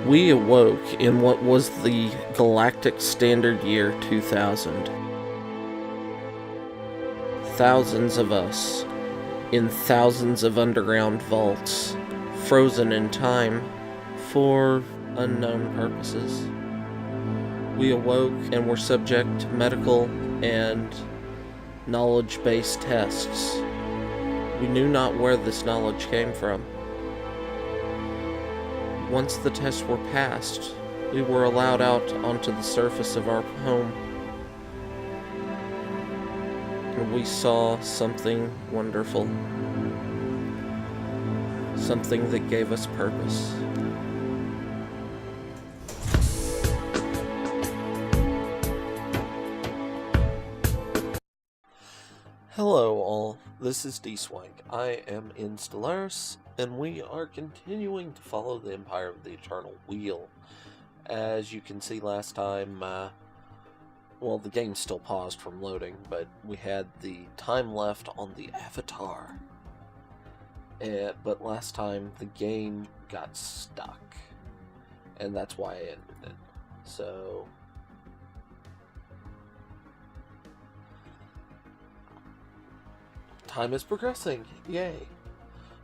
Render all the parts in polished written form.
We awoke in what was the galactic standard year 2000. Thousands of us, in thousands of underground vaults, frozen in time for unknown purposes. We awoke and were subject to medical and knowledge-based tests. We knew not where this knowledge came from. Once the tests were passed, we were allowed out onto the surface of our home. And we saw something wonderful. Something that gave us purpose. Hello all, this is Dswank. I am in Stellaris, and we are continuing to follow the Empire of the Eternal Wheel. As you can see last time, well, the game's still paused from loading, but we had the time left on the Avatar. But last time, the game got stuck, and that's why I ended it. So time is progressing. Yay.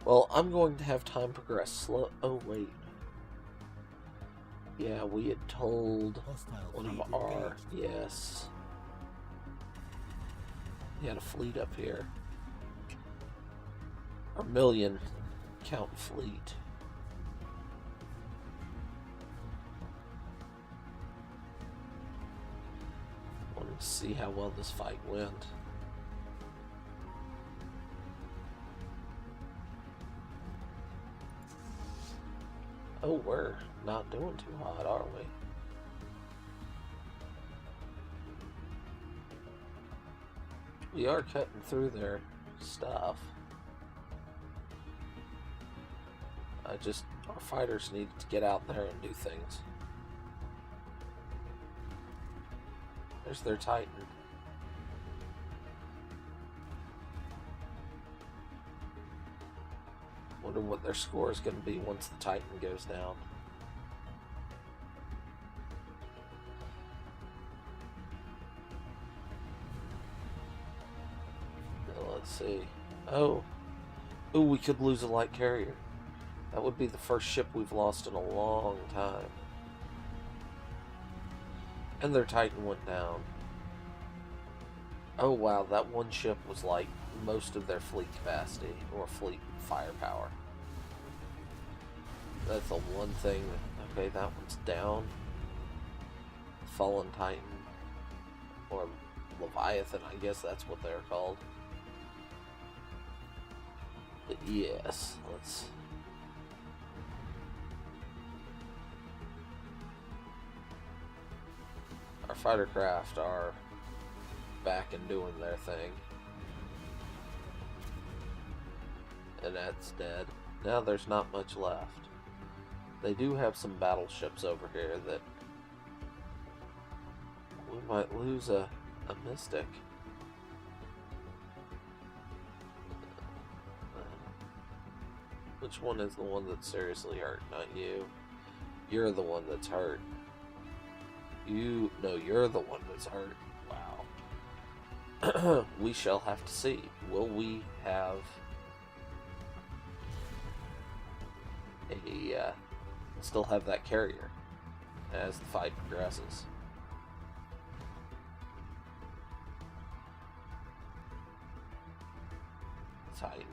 Well, I'm going to have time progress slow. Oh, wait. Yeah, we had told one of our... Yes. We had a fleet up here. Our million count fleet. Wanted to see how well this fight went. Oh, we're not doing too hot, are we? We are cutting through their stuff. Our fighters need to get out there and do things. There's their Titan. Wonder what their score is going to be once the Titan goes down. Now, let's see. Oh, we could lose a light carrier. That would be the first ship we've lost in a long time. And their Titan went down. Oh wow, that one ship was like most of their fleet capacity, or fleet firepower. That's the one thing. Okay, that one's down. Fallen Titan. Or Leviathan, I guess that's what they're called. But yes, let's... Our fighter craft are back and doing their thing. And that's dead. Now there's not much left. They do have some battleships over here that we might lose a Mystic. Which one is the one that's seriously hurt? Not you. You're the one that's hurt. No, you're the one that's hurt. Wow. We shall have to see. Will we have still have that carrier as the fight progresses? Titan.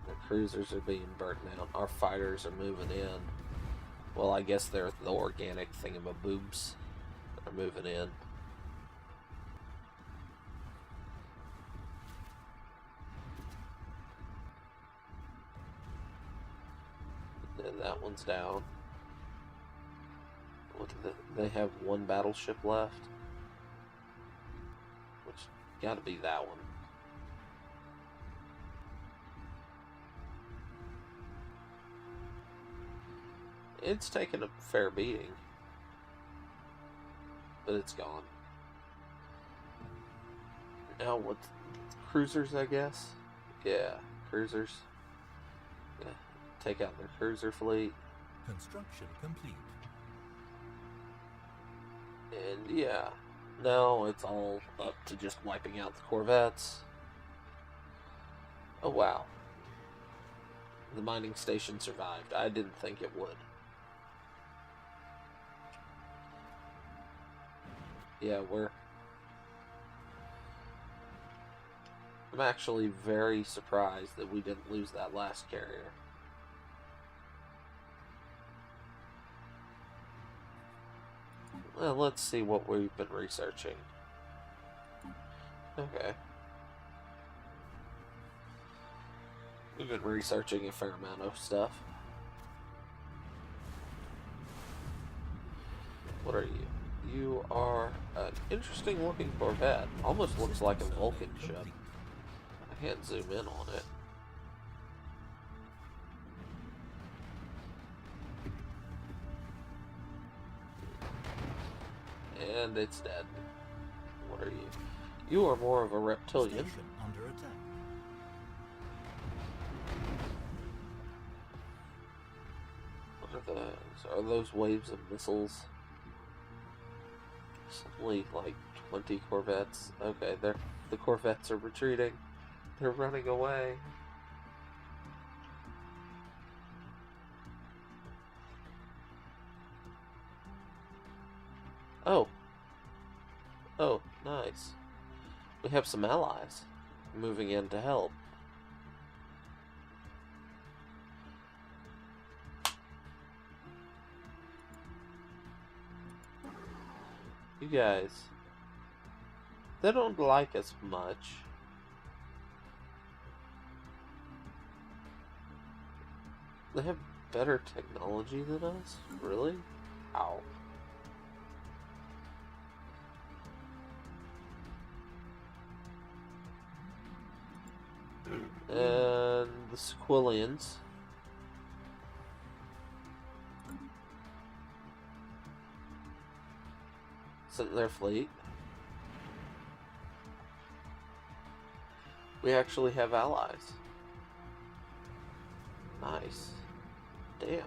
The cruisers are being burnt out. Our fighters are moving in. Well, I guess they're the organic thingamaboobs are moving in. And that one's down. They have one battleship left. Which gotta be that one. It's taken a fair beating. But it's gone. Now what? Cruisers, I guess? Yeah, cruisers. take out their cruiser fleet. Construction complete. And yeah, now it's all up to just wiping out the corvettes. Oh wow. The mining station survived. I didn't think it would. Yeah, I'm actually very surprised that we didn't lose that last carrier. Well, let's see what we've been researching. Okay. We've been researching a fair amount of stuff. What are you? You are an interesting looking Corvette. Almost looks like a Vulcan ship. I can't zoom in on it. And it's dead. What are you? You are more of a reptilian. Station under attack. What are those? Are those waves of missiles? There's only like 20 corvettes. Okay, the corvettes are retreating. They're running away. Oh. Oh, nice. We have some allies moving in to help. You guys, they don't like us much. They have better technology than us? Really? Ow. And the Sequilians. Sent their fleet. We actually have allies. Nice. Damn.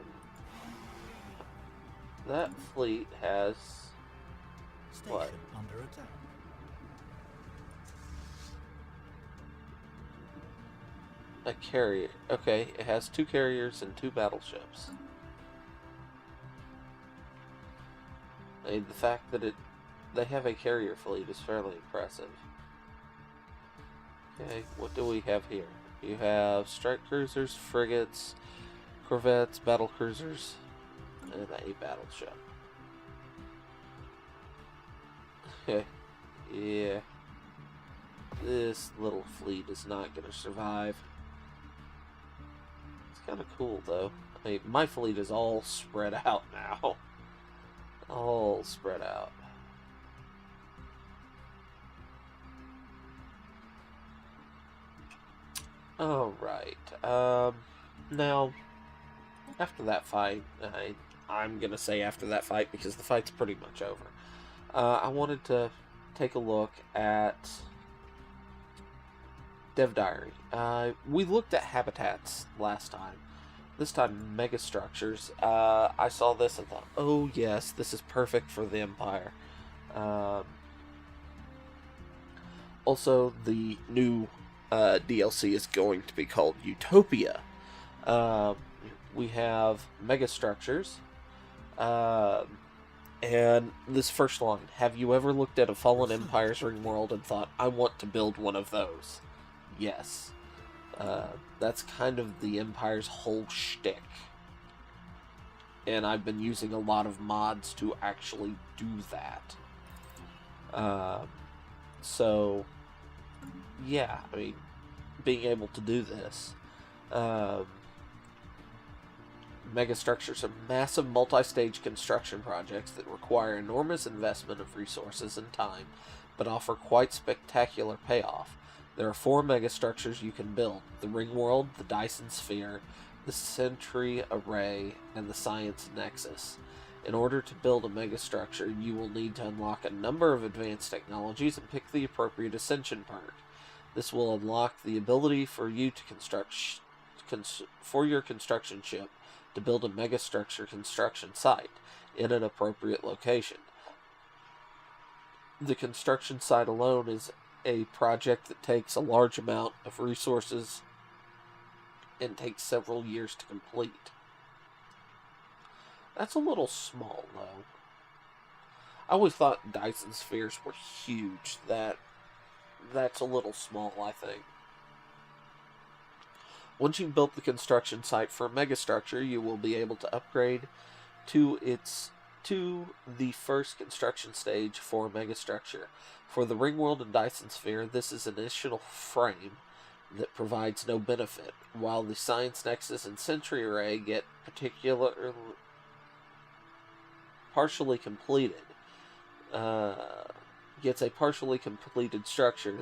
That fleet has... Station what? under attack. A carrier. Okay, it has 2 carriers and 2 battleships. I mean, the fact that they have a carrier fleet is fairly impressive. Okay, what do we have here? You have strike cruisers, frigates, corvettes, battle cruisers, and a battleship. Okay, yeah. This little fleet is not going to survive. It's kind of cool, though. I mean, my fleet is all spread out now. All spread out. Alright. Now, after that fight, I'm going to say after that fight because the fight's pretty much over. I wanted to take a look at Dev Diary. We looked at habitats last time. This time, megastructures. I saw this and thought, oh yes, this is perfect for the Empire. Also, the new DLC is going to be called Utopia. We have megastructures. And this first line, have you ever looked at a Fallen Empire's ring world and thought, I want to build one of those? Yes. That's kind of the Empire's whole shtick. And I've been using a lot of mods to actually do that. So, yeah, I mean, being able to do this. Megastructures are massive multi-stage construction projects that require enormous investment of resources and time, but offer quite spectacular payoff. There are 4 megastructures you can build: the Ring World, the Dyson Sphere, the Sentry Array, and the Science Nexus. In order to build a megastructure, you will need to unlock a number of advanced technologies and pick the appropriate Ascension perk. This will unlock the ability for you to for your construction ship to build a megastructure construction site in an appropriate location. The construction site alone is a project that takes a large amount of resources and takes several years to complete. That's a little small, though. I always thought Dyson spheres were huge. That's a little small, I think. Once you've built the construction site for a megastructure, you will be able to upgrade to the first construction stage for a megastructure. For the Ringworld and Dyson sphere, this is an initial frame that provides no benefit, while the Science Nexus and Sentry Array get partially completed. Gets a partially completed structure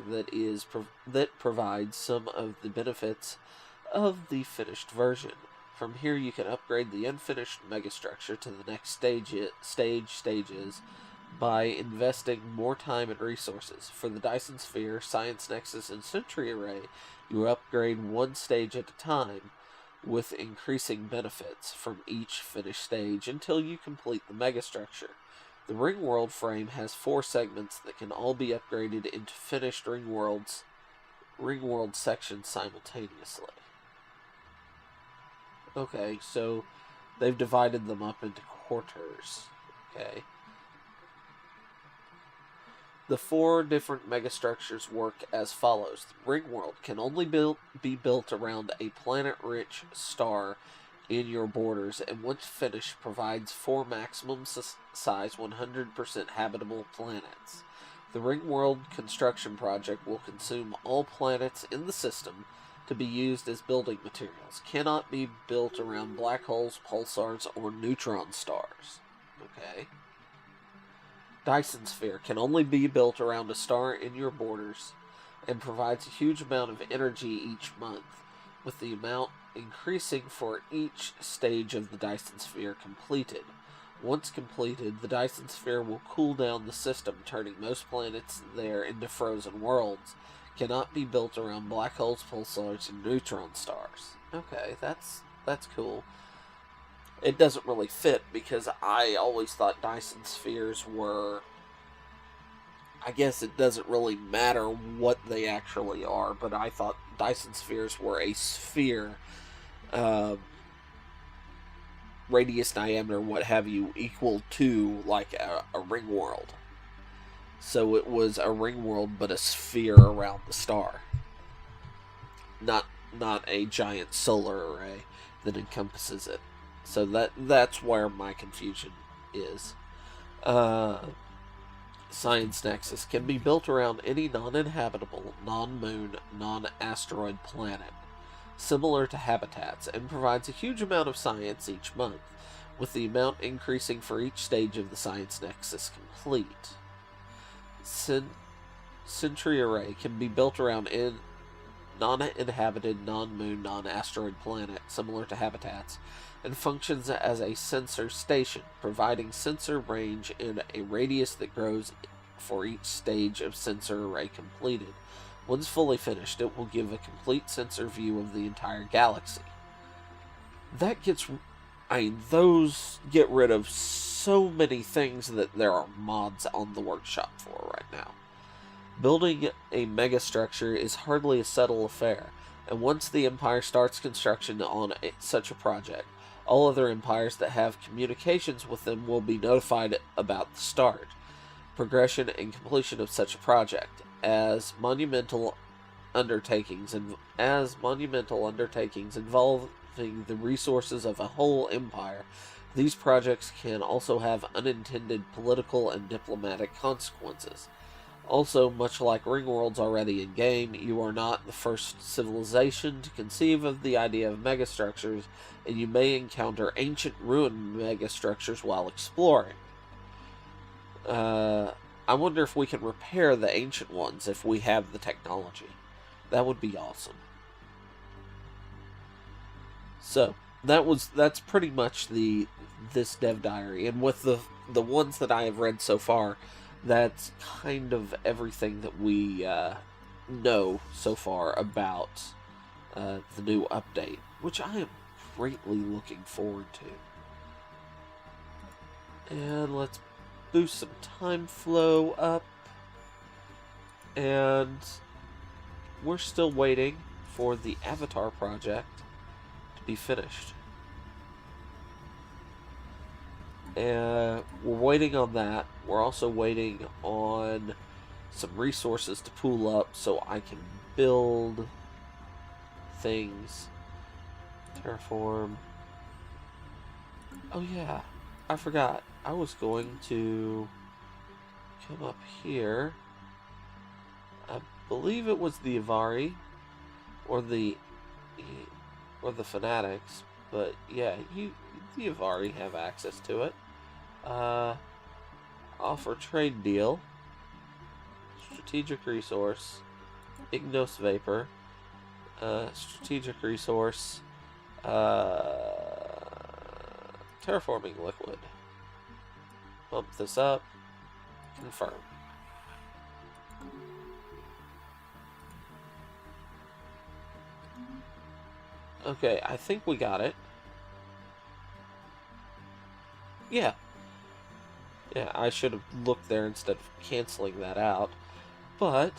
that provides some of the benefits of the finished version. From here, you can upgrade the unfinished megastructure to the next stages by investing more time and resources. For the Dyson Sphere, Science Nexus, and Sentry Array, you upgrade one stage at a time, with increasing benefits from each finished stage until you complete the megastructure. The Ringworld frame has 4 segments that can all be upgraded into finished Ringworld sections simultaneously. Okay, so they've divided them up into quarters. Okay. The 4 different megastructures work as follows. The Ringworld can only be built around a planet-rich star in your borders, and once finished, provides 4 maximum size 100% habitable planets. The Ringworld construction project will consume all planets in the system to be used as building materials. Cannot be built around black holes, pulsars, or neutron stars. Okay. Dyson Sphere can only be built around a star in your borders and provides a huge amount of energy each month, with the amount increasing for each stage of the Dyson Sphere completed. Once completed, the Dyson Sphere will cool down the system, turning most planets there into frozen worlds. Cannot be built around black holes, pulsars, and neutron stars. Okay, that's cool. It doesn't really fit because I always thought Dyson spheres were... I guess it doesn't really matter what they actually are, but I thought Dyson spheres were a sphere, radius, diameter, what have you, equal to like a ring world. So it was a ring world, but a sphere around the star. Not a giant solar array that encompasses it. So that's where my confusion is. Science Nexus can be built around any non-inhabitable, non-moon, non-asteroid planet, similar to habitats, and provides a huge amount of science each month, with the amount increasing for each stage of the Science Nexus complete. Sentry Array can be built around non-inhabited, non-moon, non-asteroid planet, similar to habitats, and functions as a sensor station, providing sensor range in a radius that grows for each stage of Sensor Array completed. Once fully finished, it will give a complete sensor view of the entire galaxy. Those get rid of so many things that there are mods on the workshop for right now. Building a megastructure is hardly a subtle affair, and once the Empire starts construction on such a project, all other empires that have communications with them will be notified about the start, progression, and completion of such a project. As monumental undertakings involving the resources of a whole empire, these projects can also have unintended political and diplomatic consequences. Also, much like Ringworld's already in game, you are not the first civilization to conceive of the idea of megastructures, and you may encounter ancient ruined megastructures while exploring. I wonder if we can repair the ancient ones if we have the technology. That would be awesome. So, that's pretty much this dev diary, and with the ones that I have read so far, that's kind of everything that we know so far about the new update, which I am greatly looking forward to. And let's boost some time flow up. And we're still waiting for the Avatar project to be finished. And we're waiting on that. We're also waiting on some resources to pool up so I can build things. Terraform. Oh yeah, I forgot. I was going to come up here. I believe it was the Avari or the Fanatics, but yeah, the Avari have access to it. Offer trade deal, strategic resource, Ignos Vapor, strategic resource, terraforming liquid. Bump this up, confirm. Okay, I think we got it. Yeah. Yeah, I should have looked there instead of canceling that out. But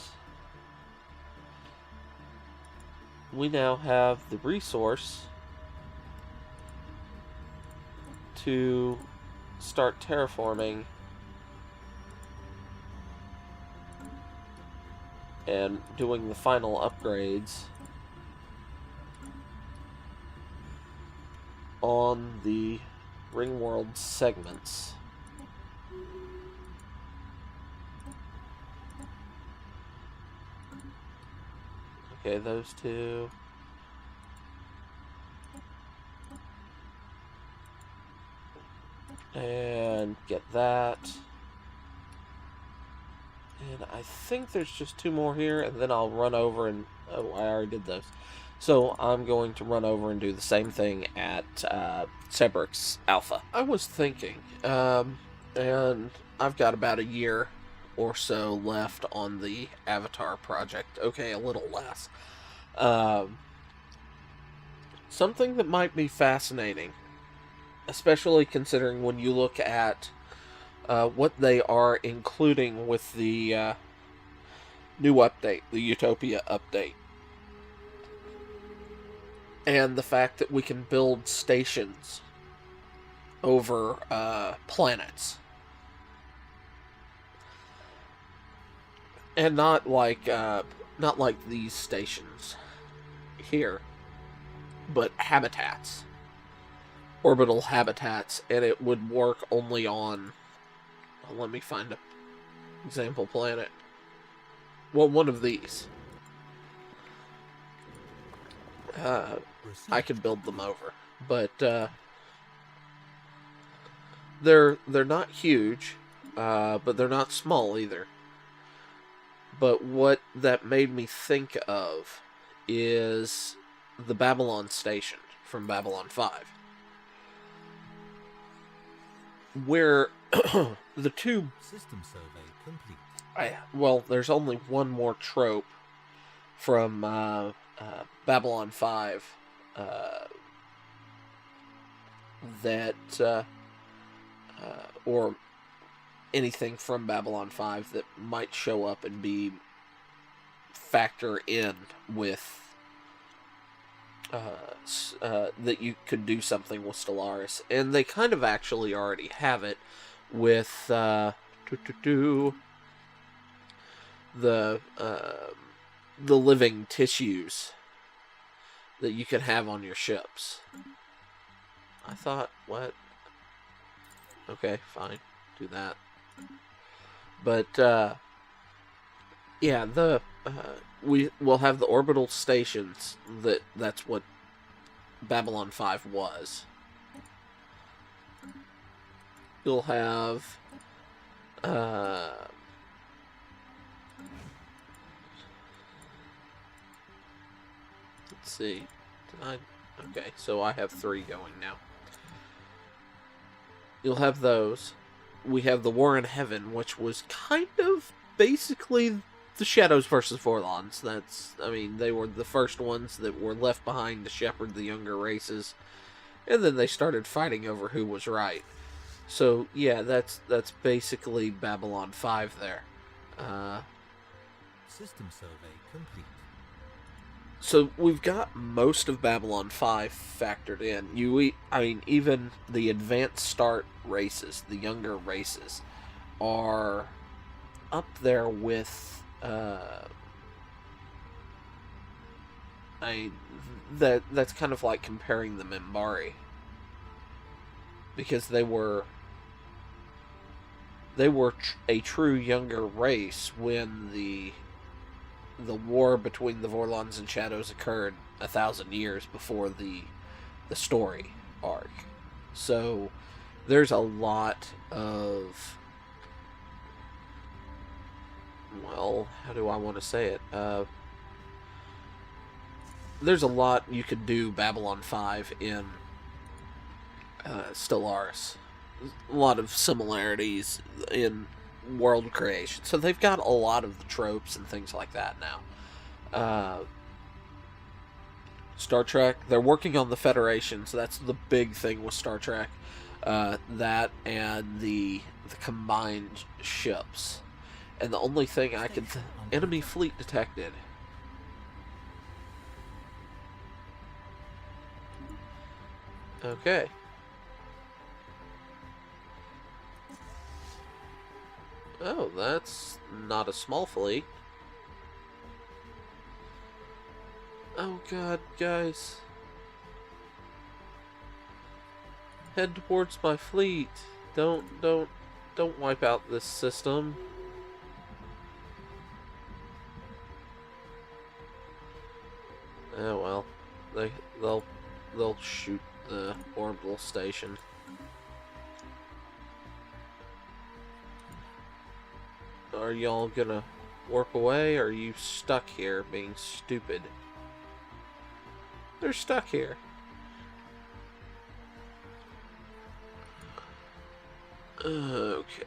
we now have the resource to start terraforming and doing the final upgrades on the Ringworld segments. Okay, those two. And get that. And I think there's just two more here, and then I'll run over and... Oh, I already did those. So I'm going to run over and do the same thing at Cebrix Alpha. I was thinking, and I've got about a year or so left on the Avatar project. Okay, a little less. Something that might be fascinating, especially considering when you look at what they are including with the new update, the Utopia update. And the fact that we can build stations over planets. And not like these stations here, but habitats. Orbital habitats, and it would work only on... Well, let me find an example planet. Well, one of these. I could build them over, but they're not huge, but they're not small either. But what that made me think of is the Babylon station from Babylon 5, where the two... System survey complete. Well, there's only one more trope from Babylon 5 or anything from Babylon 5 that might show up and be factor in with that you could do something with Stellaris, and they kind of actually already have it with the living tissues that you can have on your ships. I thought, what? Okay, fine, do that. But yeah, we will have the orbital stations. That's what Babylon 5 was. You'll have let's see. Okay, so I have 3 going now. You'll have those. We have the War in Heaven, which was kind of basically the Shadows versus Vorlons. I mean, they were the first ones that were left behind to shepherd the younger races, and then they started fighting over who was right. So yeah, that's basically Babylon 5 there. System survey complete. So we've got most of Babylon 5 factored in. I mean, even the advanced start races, the younger races, are up there with that's kind of like comparing the Minbari, because they were a true younger race when the war between the Vorlons and Shadows occurred 1,000 years before the story arc. So there's a lot of, well, how do I want to say it? There's a lot you could do Babylon 5 in Stellaris. A lot of similarities in world creation. So they've got a lot of the tropes and things like that now. Star Trek, they're working on the Federation, so that's the big thing with Star Trek. That and the combined ships. And the only thing I could... enemy fleet detected. Okay. Oh, that's not a small fleet. Oh god, guys. Head towards my fleet. Don't wipe out this system. Oh well. They'll shoot the orbital station. Are y'all gonna warp away, or are you stuck here being stupid? They're stuck here. Okay.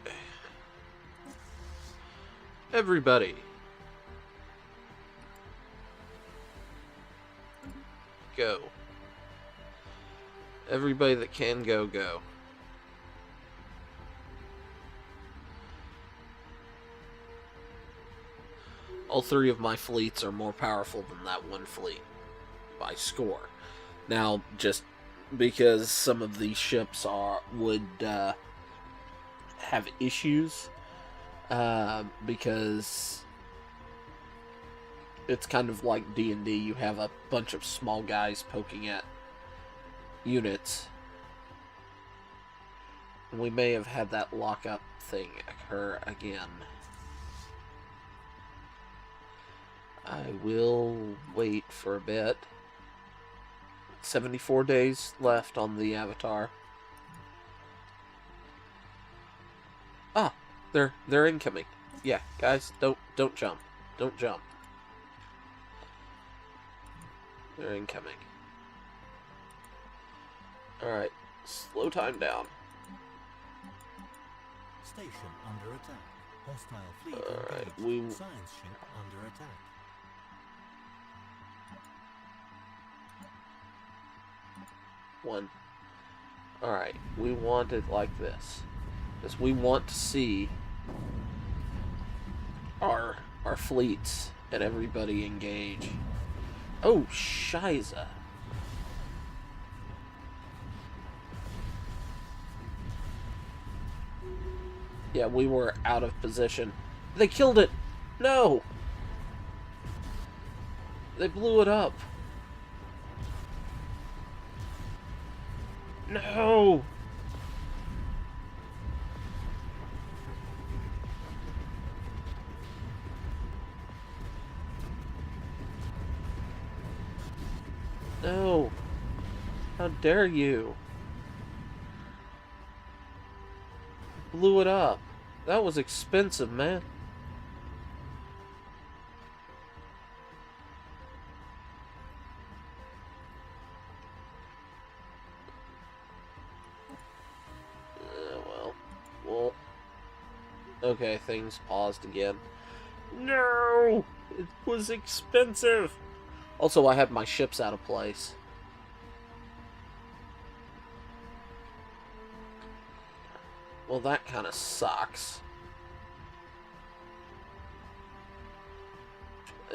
Everybody. Go. Everybody that can go, go. All three of my fleets are more powerful than that one fleet. By score. Now, just because some of these ships would have issues, because it's kind of like D&D. You have a bunch of small guys poking at units. We may have had that lockup thing occur again. I will wait for a bit. 74 days left on the Avatar. Ah, they're incoming. Yeah, guys, don't jump. Don't jump. They're incoming. Alright, slow time down. Station under attack. Hostile fleet Alright, engaged. Science ship under attack. One. Alright, we want it like this. Because we want to see our fleets and everybody engage. Oh, Shiza. Yeah, we were out of position. They killed it! No! They blew it up. No! No! How dare you? Blew it up. That was expensive, man. Well. Okay, things paused again. No! It was expensive! Also, I had my ships out of place. Well, that kind of sucks.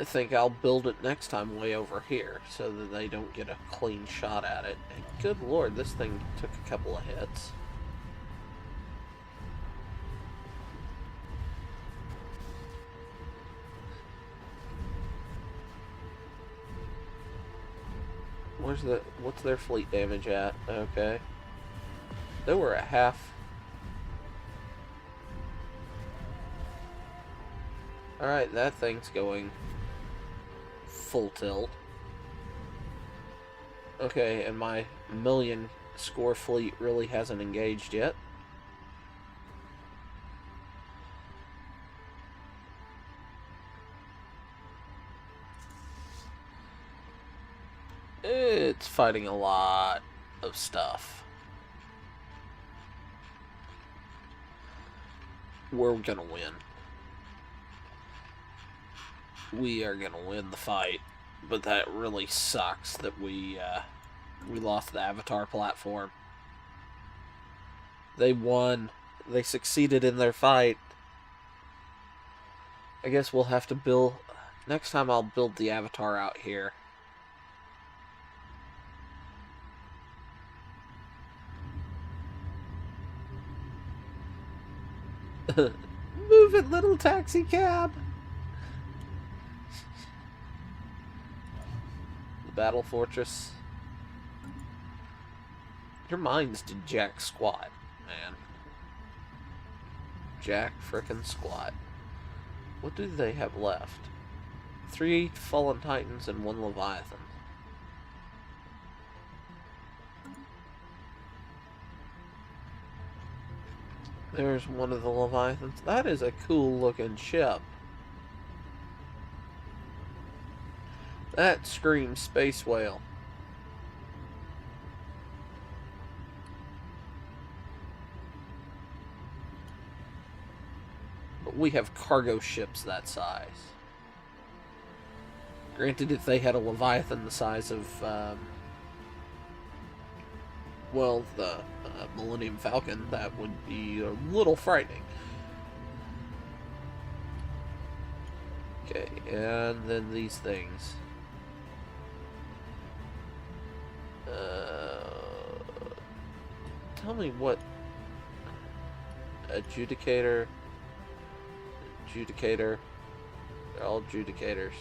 I think I'll build it next time way over here, so that they don't get a clean shot at it. And good lord, this thing took a couple of hits. What's their fleet damage at? Okay. They were at half. Alright, that thing's going full tilt. Okay, and my million score fleet really hasn't engaged yet. It's fighting a lot of stuff. We're gonna win. We are gonna win the fight, but that really sucks that we lost the Avatar platform. They won. They succeeded in their fight. I guess we'll have to build... Next time I'll build the Avatar out here. Move it, little taxi cab! The Battle Fortress. Your mines did jack squat, man. Jack frickin' squat. What do they have left? 3 Fallen Titans and 1 Leviathan. There's one of the Leviathans. That is a cool looking ship. That screams space whale. But we have cargo ships that size. Granted, if they had a Leviathan the size of, well, the Millennium Falcon, that would be a little frightening. Okay, and then these things. Tell me what... Adjudicator... Adjudicator... They're all adjudicators.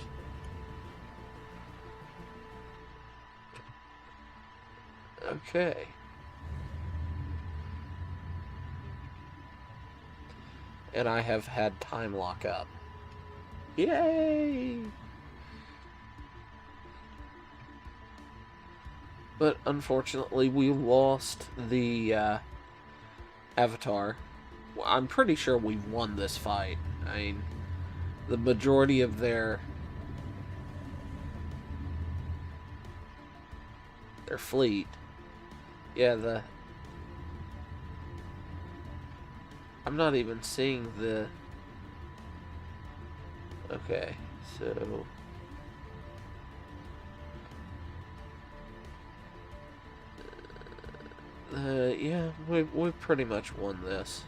Okay. And I have had time lock up. Yay! But unfortunately, we lost the Avatar. Well, I'm pretty sure we won this fight. I mean, the majority of their fleet. Yeah, I'm not even seeing the... Okay, so... yeah, we've pretty much won this.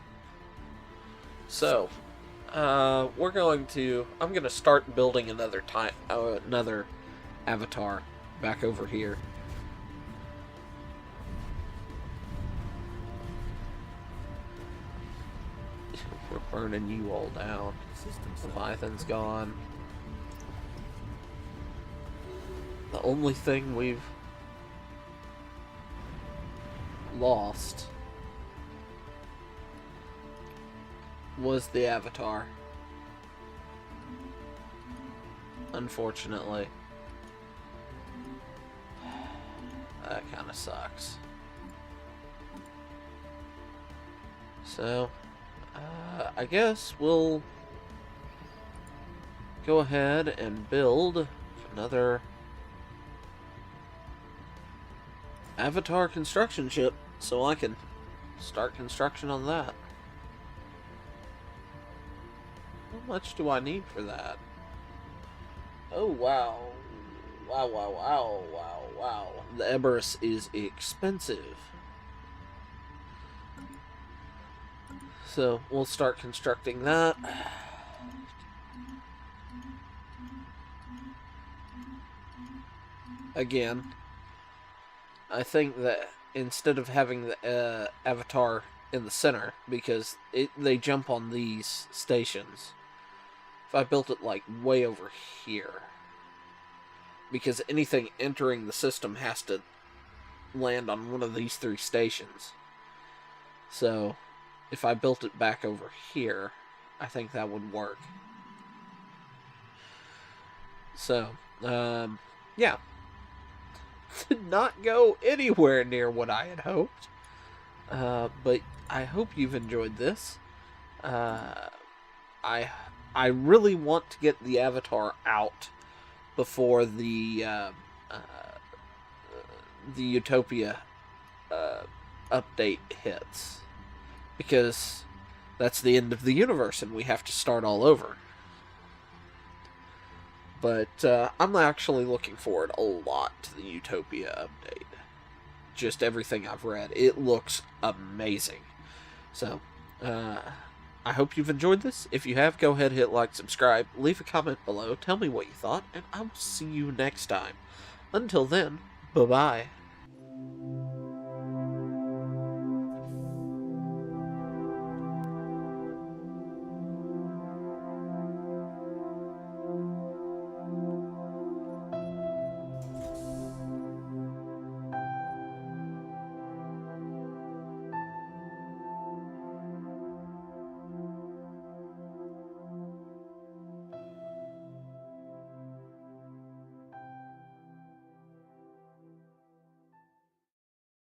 So, we're going to... I'm going to start building another Avatar back over here. We're burning you all down. Leviathan's gone. The only thing we've lost was the Avatar. Unfortunately. That kind of sucks. So, I guess we'll go ahead and build another Avatar construction ship so I can start construction on that. much do I need for that? Oh, wow. Wow, wow, wow, wow, wow. The Eberus is expensive. So, we'll start constructing that. Again, I think that instead of having the avatar in the center, because they jump on these stations, if I built it like way over here, because anything entering the system has to land on one of these 3 stations. So, if I built it back over here, I think that would work. So, yeah. Did not go anywhere near what I had hoped. But I hope you've enjoyed this. I really want to get the avatar out before the Utopia update hits, because that's the end of the universe and we have to start all over. But I'm actually looking forward a lot to the Utopia update. Just everything I've read, it looks amazing. So, I hope you've enjoyed this. If you have, go ahead, hit like, subscribe, leave a comment below, tell me what you thought, and I will see you next time. Until then, bye-bye.